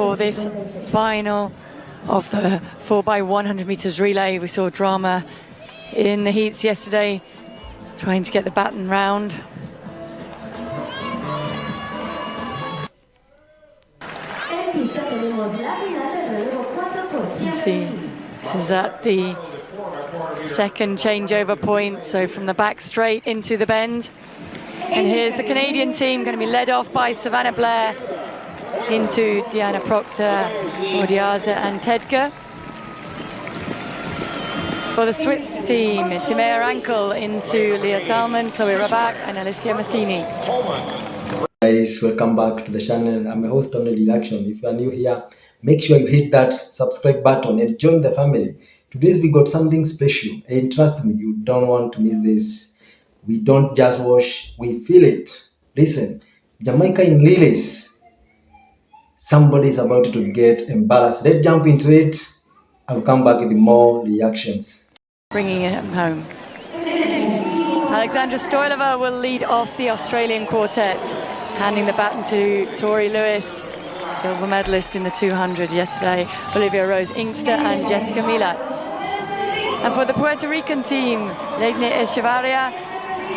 for this final of the 4x100 meters relay. We saw drama in the heats yesterday, trying to get the baton round. You see, this is at the second changeover point, so from the back straight into the bend. And here's the Canadian team, going to be led off by Savannah Blair into Diana Proctor, Odiaza and Tedger. For the Swiss team, Timea Rankel into Leah Thalman, Chloe Rabak and Alicia Massini. Guys, welcome back to the channel. I'm your host, Only Reaction. If you are new here, make sure you hit that subscribe button and join the family. Today's we got something special, and trust me, you don't want to miss this. We don't just watch, we feel it. Listen, Jamaica in relays. Somebody's about to get embarrassed. Let's jump into it. I'll come back with more reactions. Bringing it home. Alexandra Stoilova will lead off the Australian quartet, handing the baton to Tori Lewis, silver medalist in the 200 yesterday, Olivia Rose Inkster and Jessica Milat. And for the Puerto Rican team, Legne Echevarria,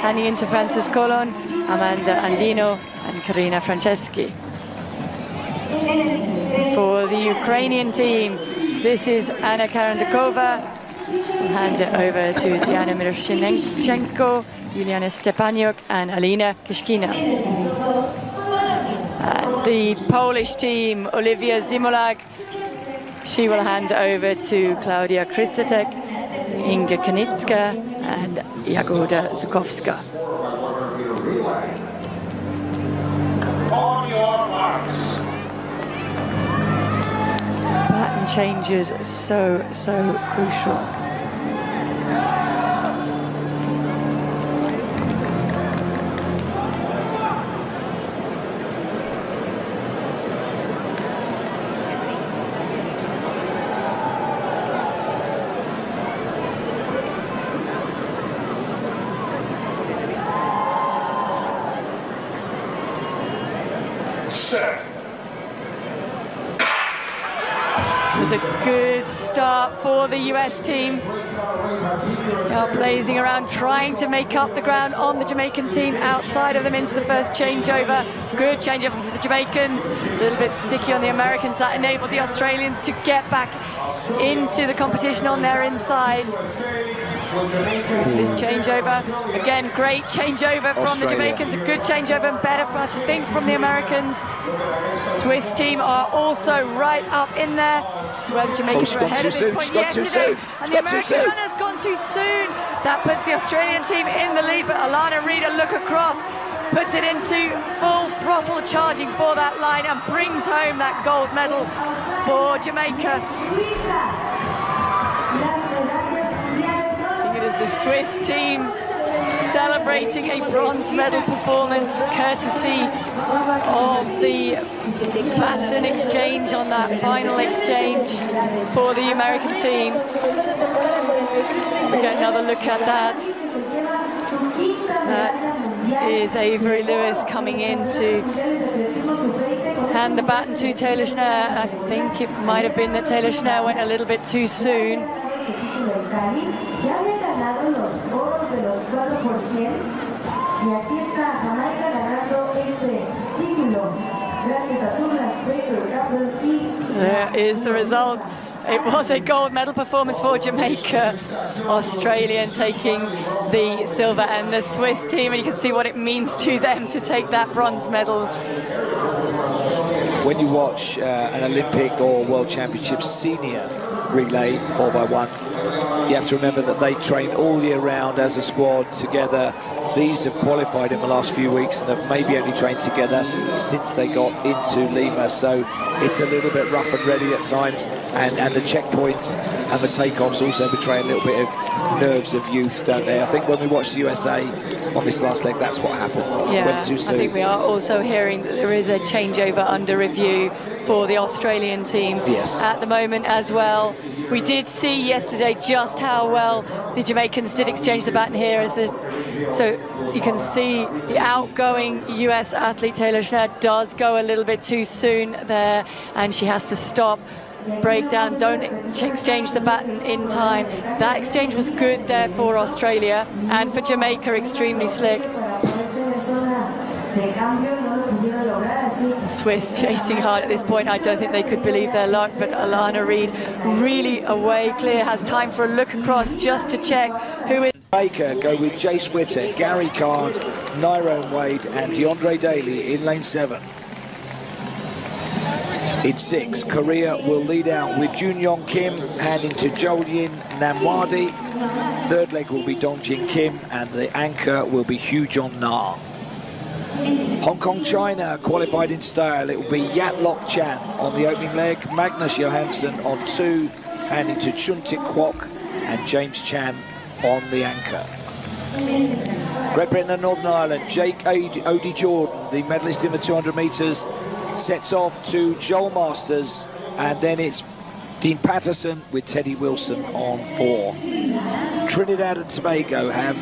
handing into Frances Colon, Amanda Andino and Karina Franceschi. For the Ukrainian team, this is Anna Karandakova. We'll hand it over to Diana Miroshnichenko, Yuliana Stepaniuk and Alina Kishkina. The Polish team, Olivia Zimolag, she will hand over to Klaudia Kristatek, Inga Kanitska and Jagoda Zukowska. On your marks. Baton changes so crucial. It was a good start for the US team. They are blazing around, trying to make up the ground on the Jamaican team outside of them into the first changeover. Good changeover for the Jamaicans. A little bit sticky on the Americans. That enabled the Australians to get back into the competition on their inside. This changeover, again, great changeover from the Jamaicans, a good changeover and better, I think, from the Americans. Swiss team are also right up in there. This is where the Jamaicans were ahead at this point yesterday, and the American runner's gone too soon. That puts the Australian team in the lead, but Alana Reid, a look across, puts it into full throttle charging for that line and brings home that gold medal for Jamaica. The Swiss team celebrating a bronze medal performance courtesy of the baton exchange on that final exchange for the American team. We get another look at that. That is Avery Lewis coming in to hand the baton to Taylor Schneider. I think it might have been that Taylor Schneider went a little bit too soon. There is the result. It was a gold medal performance for Jamaica. Australian taking the silver, and the Swiss team, and you can see what it means to them to take that bronze medal. When you watch an Olympic or World Championship senior relay 4x1, you have to remember that they train all year round as a squad together. These have qualified in the last few weeks and have maybe only trained together since they got into Lima. So it's a little bit rough and ready at times, and the checkpoints and the takeoffs also betray a little bit of nerves of youth, don't they? I think when we watched the USA on this last leg, that's what happened. Yeah, went too soon. I think we are also hearing that there is a changeover under review for the Australian team at the moment as well. We did see yesterday just how well the Jamaicans did exchange the baton here. So you can see the outgoing US athlete Taylor Schnell does go a little bit too soon there, and she has to stop, break down, don't exchange the baton in time. That exchange was good there for Australia, and for Jamaica, extremely slick. The Swiss chasing hard at this point. I don't think they could believe their luck, but Alana Reid really away clear, has time for a look across just to check who is. Jamaica go with Jace Witter, Gary Card, Nyrone Wade and DeAndre Daly in lane 7. In 6, Korea will lead out with Jun Yong Kim handing to Jolyin Namwadi. Third leg will be Dongjin Kim, and the anchor will be Hujon Na. Hong Kong, China qualified in style. It will be Yat Lok Chan on the opening leg, Magnus Johansson on 2, handing to Chun Tik Kwok, and James Chan on the anchor. Great Britain and Northern Ireland, Jake Odie Jordan, the medalist in the 200 metres, sets off to Joel Masters, and then it's Dean Patterson with Teddy Wilson on 4. Trinidad and Tobago have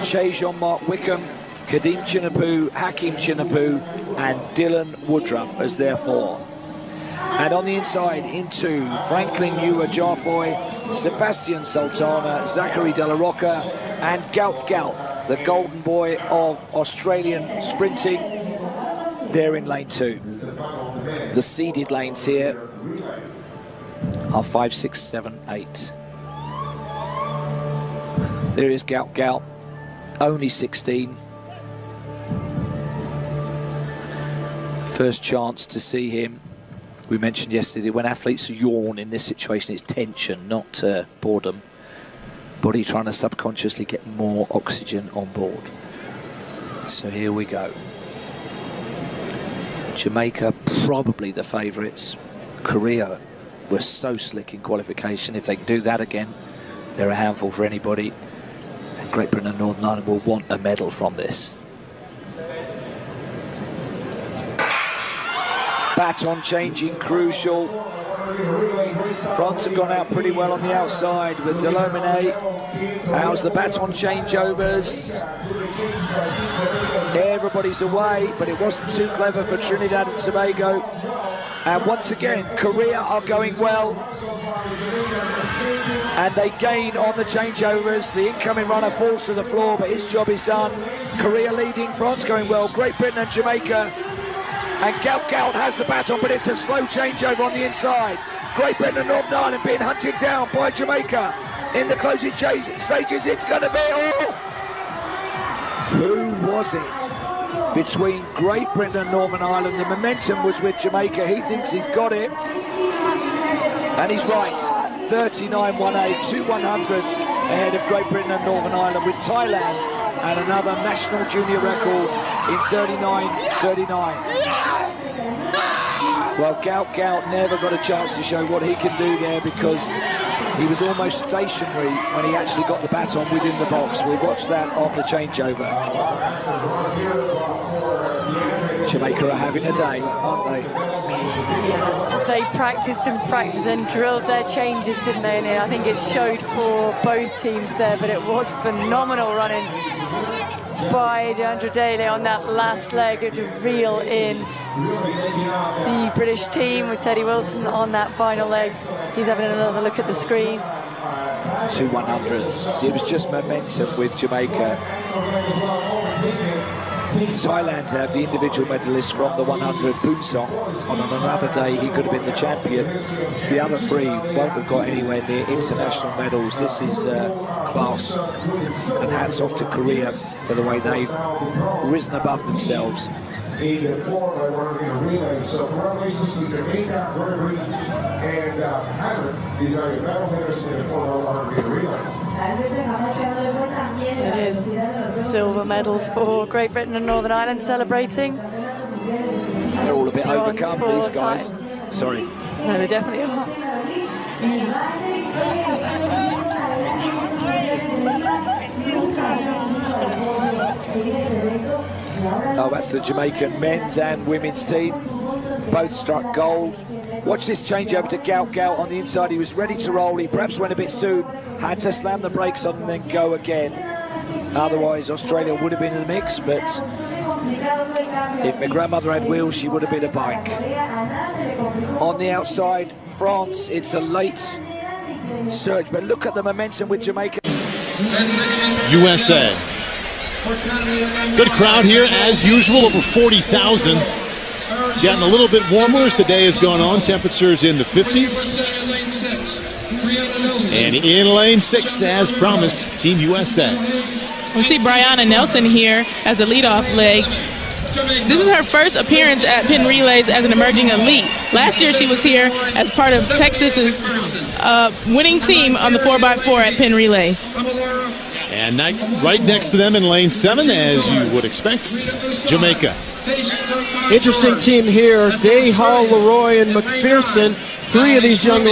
Che Jean-Marc Wickham, Kadeem Chinapu, Hakeem Chinapu and Dylan Woodruff as their 4. And on the inside, into Franklin Ewa Jarfoy, Sebastian Sultana, Zachary De La Rocca and Gout Gout, the golden boy of Australian sprinting. They're in lane 2. The seeded lanes here are 5, 6, 7, 8. There is Gout Gout, only 16. First chance to see him. We mentioned yesterday, when athletes yawn in this situation, it's tension, not boredom. Body trying to subconsciously get more oxygen on board. So here we go. Jamaica, probably the favourites. Korea were so slick in qualification. If they can do that again, they're a handful for anybody. And Great Britain and Northern Ireland will want a medal from this. Baton changing crucial. France have gone out pretty well on the outside with Delomine. How's the baton changeovers? Everybody's away, but it wasn't too clever for Trinidad and Tobago. And once again, Korea are going well. And they gain on the changeovers. The incoming runner falls to the floor, but his job is done. Korea leading, France going well. Great Britain and Jamaica. And Gout Gout has the baton, but it's a slow changeover on the inside. Great Britain and Northern Ireland being hunted down by Jamaica in the closing stages. It's going to be, oh! Who was it? Between Great Britain and Northern Ireland, the momentum was with Jamaica. He thinks he's got it. And he's right. 39.18, 2 100s ahead of Great Britain and Northern Ireland, with Thailand and another national junior record in 39.39. Well, Gout Gout never got a chance to show what he can do there, because he was almost stationary when he actually got the baton within the box. We'll watch that on the changeover. Jamaica are having a day, aren't they? They practiced and drilled their changes, didn't they? And I think it showed for both teams there, but it was phenomenal running by DeAndre Daly on that last leg to reel in the British team with Teddy Wilson on that final leg. He's having another look at the screen. 2 100s. It was just momentum with Jamaica. Thailand have the individual medalist from the 100, Boonsong. On another day, he could have been the champion. The other 3 won't have got anywhere near international medals. This is class. And hats off to Korea for the way they've risen above themselves. In the 4x100 relay. So congratulations to Jamaica, Great Britain, and Hannah. These are the medal winners in the 4x100 relay. It is silver medals for Great Britain and Northern Ireland celebrating. They're all a bit overcome, these guys. Sorry. No, they definitely are. Oh, that's the Jamaican men's and women's team. Both struck gold. Watch this change over to Gout Gout on the inside. He was ready to roll. He perhaps went a bit soon. Had to slam the brakes on and then go again. Otherwise, Australia would have been in the mix, but if my grandmother had wheels, she would have been a bike. On the outside, France, it's a late surge, but look at the momentum with Jamaica. USA. Good crowd here, as usual, over 40,000. Getting a little bit warmer as the day has gone on. Temperatures in the 50s. And in lane 6, as promised, Team USA. We see Brianna Nelson here as the leadoff leg. This is her first appearance at Penn Relays as an emerging elite. Last year she was here as part of Texas's winning team on the 4x4 at Penn Relays. And right next to them in lane 7, as you would expect, Jamaica. Interesting team here. Day, Hall, Leroy, and McPherson. Three of these young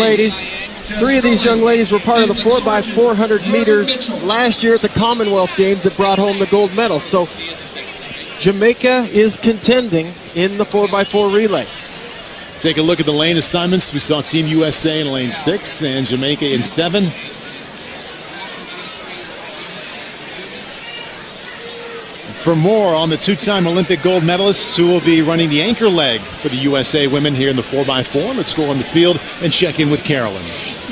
ladies were part of the 4x400 meters last year at the Commonwealth Games that brought home the gold medal. So Jamaica is contending in the 4x4 relay. Take a look at the lane assignments. We saw Team USA in lane 6 and Jamaica in 7. For more on the two-time Olympic gold medalists who will be running the anchor leg for the USA women here in the 4x4, let's go on the field and check in with Carolyn.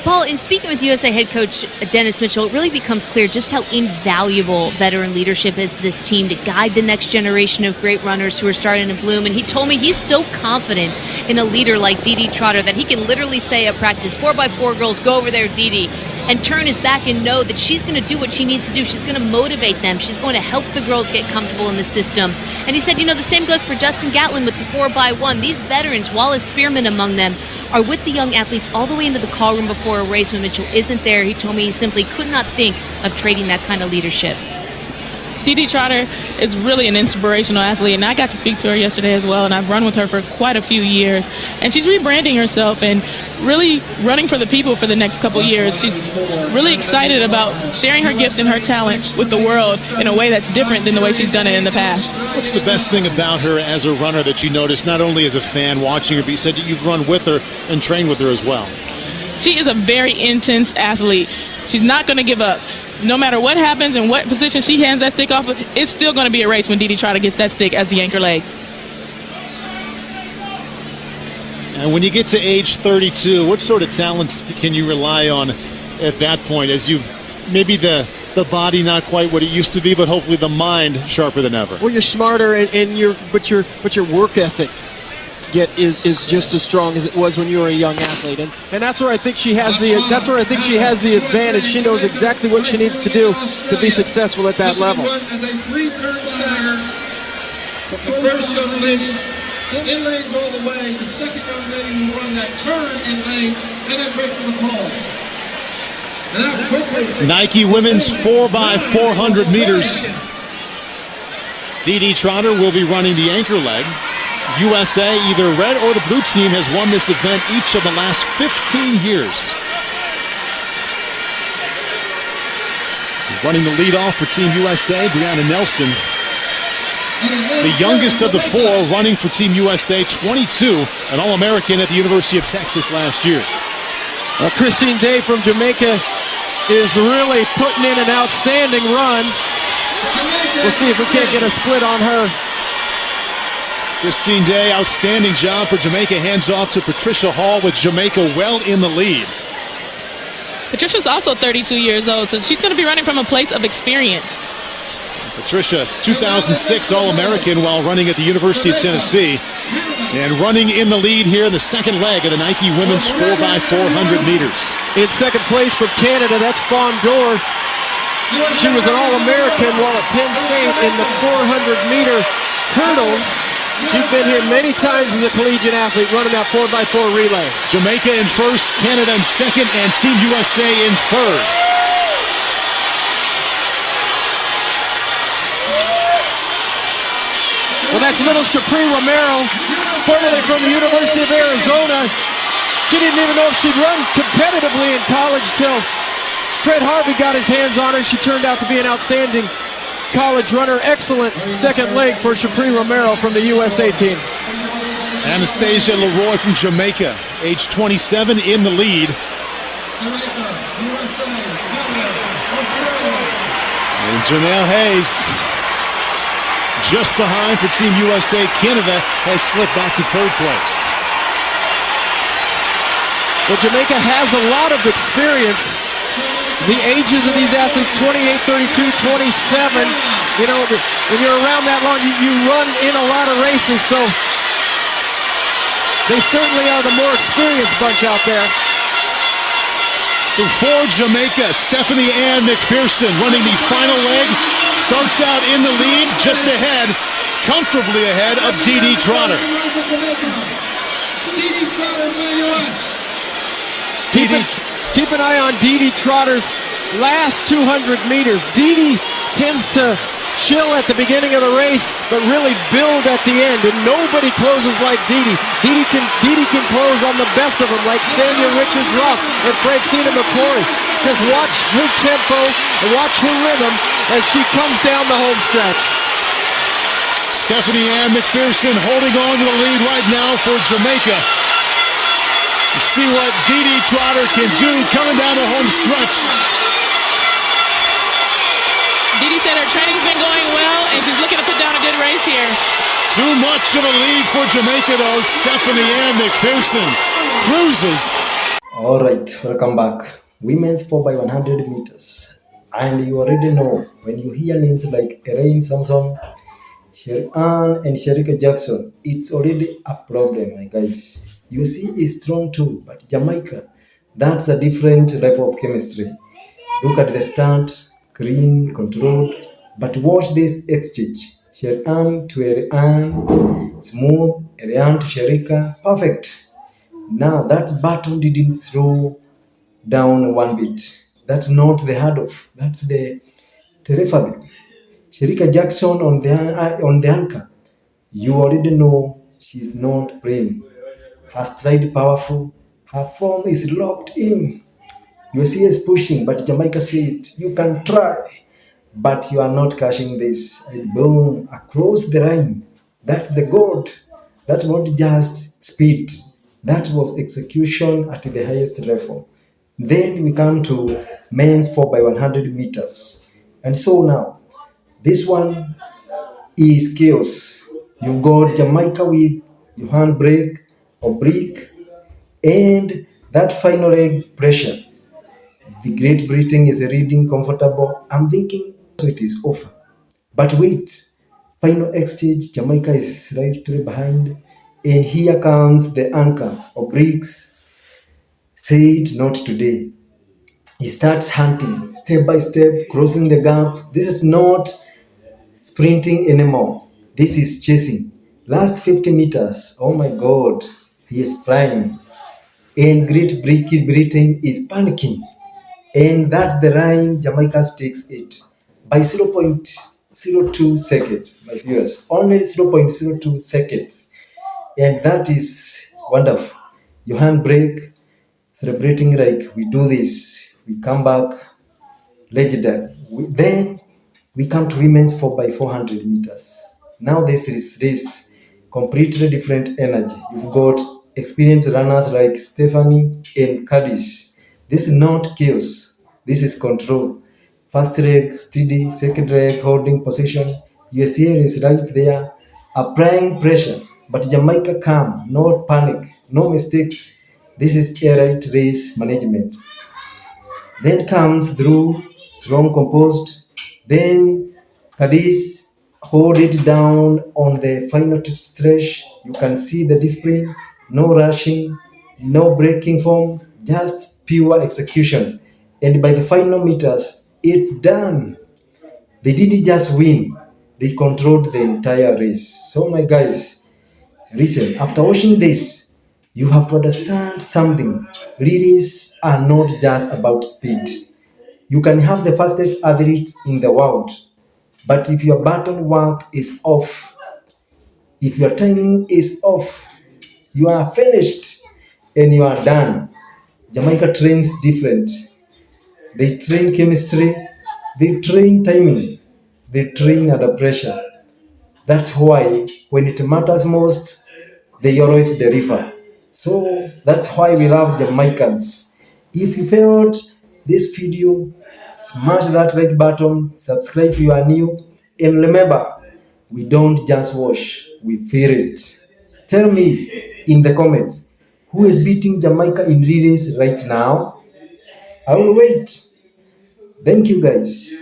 Paul, in speaking with USA head coach Dennis Mitchell, it really becomes clear just how invaluable veteran leadership is to this team to guide the next generation of great runners who are starting to bloom. And he told me he's so confident in a leader like Dee Trotter that he can literally say at practice, 4x4 girls, go over there, Dee, and turn his back and know that she's going to do what she needs to do. She's going to motivate them. She's going to help the girls get comfortable in the system. And he said, you know, the same goes for Justin Gatlin with the 4x1. These veterans, Wallace Spearman among them, are with the young athletes all the way into the call room before a race when Mitchell isn't there. He told me he simply could not think of trading that kind of leadership. Dee Trotter is really an inspirational athlete, and I got to speak to her yesterday as well, and I've run with her for quite a few years. And she's rebranding herself and really running for the people for the next couple years. She's really excited about sharing her gift and her talent with the world in a way that's different than the way she's done it in the past. What's the best thing about her as a runner that you notice, not only as a fan watching her, but you said that you've run with her and trained with her as well? She is a very intense athlete. She's not going to give up. No matter what happens and what position she hands that stick off of, it's still going to be a race when Dee Trotter gets that stick as the anchor leg. And when you get to age 32, what sort of talents can you rely on at that point? As you, maybe the body not quite what it used to be, but hopefully the mind sharper than ever. Well, you're smarter, and your work ethic is just as strong as it was when you were a young athlete, and that's where I think she has the advantage. She knows exactly what she needs to do to be successful at that level. The first young lady in lanes all the way, the second young lady will run that turn in lanes and then break for the ball. Nike women's 4x400 meters. Dee Trotter will be running the anchor leg. USA, either red or the blue team, has won this event each of the last 15 years. Running the lead off for Team USA, Brianna Nelson. The youngest of the four running for Team USA, 22, an All-American at the University of Texas last year. Christine Day from Jamaica is really putting in an outstanding run. We'll see if we can't get a split on her. Christine Day, outstanding job for Jamaica. Hands off to Patricia Hall with Jamaica well in the lead. Patricia's also 32 years old, so she's going to be running from a place of experience. Patricia, 2006 All-American while running at the University of Tennessee. And running in the lead here in the second leg of the Nike women's 4x400 meters. In second place from Canada, that's Fawn Dorr. She was an All-American while at Penn State in the 400-meter hurdles. She's been here many times as a collegiate athlete running that 4x4 relay. Jamaica in first, Canada in second, and Team USA in third. Well, that's little Shapri Romero, formerly from the University of Arizona. She didn't even know if she'd run competitively in college till Fred Harvey got his hands on her. She turned out to be an outstanding college runner. Excellent second leg for Shapri Romero from the USA team. Anastasia Leroy from Jamaica, age 27, in the lead. And Janelle Hayes, just behind for Team USA. Canada has slipped back to third place. Well, Jamaica has a lot of experience. The ages of these athletes, 28, 32, 27. You know, when you're around that long, you run in a lot of races, so they certainly are the more experienced bunch out there. So for Jamaica, Stephanie Ann McPherson running the final leg, starts out in the lead, just ahead, comfortably ahead of Dee Trotter. Dee Trotter for the U.S. Keep an eye on Dee Trotter's last 200 meters. Dee tends to chill at the beginning of the race, but really build at the end, and nobody closes like Dee. Dee can close on the best of them, like Sanya Richards-Ross and Francina McCrory. Just watch her tempo and watch her rhythm as she comes down the home stretch. Stephanie Ann McPherson holding on to the lead right now for Jamaica. You see what Dee Trotter can do coming down the home stretch. Dee said her training's been going well, and she's looking to put down a good race here. Too much of a lead for Jamaica, though. Stephanie Ann McPherson cruises. All right, welcome back. Women's 4x100 meters. And you already know, when you hear names like Elaine Thompson, Sherry Ann, and Sherika Jackson, it's already a problem, my guys. USA is strong too, but Jamaica, that's a different level of chemistry. Look at the start, clean, controlled, but watch this exchange. Sherry Ann to Ann, smooth, Ann to Sherika, perfect. Now that button didn't slow down one bit. That's not the hard off, that's the referee. Sherika Jackson on the anchor. You already know she's not playing. Her stride powerful, her form is locked in. USA is pushing, but Jamaica said, you can try, but you are not catching this. And boom, across the line. That's the gold. That's not just speed. That was execution at the highest level. Then we come to men's 4x100 meters. And so now, this one is chaos. You've got Jamaica with your handbrake, oblique, and that final leg pressure. The Great Britain is reading comfortable. I'm thinking so it is over. But wait, final exchange, Jamaica is right behind. And here comes the anchor, obliques. Said not today. He starts hunting step by step, crossing the gap. This is not sprinting anymore. This is chasing. Last 50 meters, oh my God, he is flying. And Great Britain is panicking. And that's the line Jamaica takes it by 0.02 seconds, my viewers. Only 0.02 seconds. And that is wonderful. Your handbrake, celebrating like we do this. We come back, legendary. Then we come to women's 4x400 meters. Now this is this completely different energy. You've got experienced runners like Stephanie and Cadiz. This is not chaos. This is control. First leg steady, second leg holding position. USA is right there, applying pressure. But Jamaica calm, no panic, no mistakes. This is air race management. Then comes through strong composed. Then Cadiz hold it down on the final stretch. You can see the discipline, no rushing, no breaking form, just pure execution. And by the final meters, it's done. They didn't just win, they controlled the entire race. So my guys, listen, after watching this, you have to understand something. Relays are not just about speed. You can have the fastest athlete in the world, but if your button work is off, if your timing is off, you are finished and you are done. Jamaica trains different. They train chemistry, they train timing, they train under pressure. That's why when it matters most, they always deliver. So that's why we love Jamaicans. If you felt this video, Smash that like button, subscribe if you are new, and remember, we don't just watch, we feel it. Tell me in the comments who is beating Jamaica in relays right now. I will wait. Thank you guys.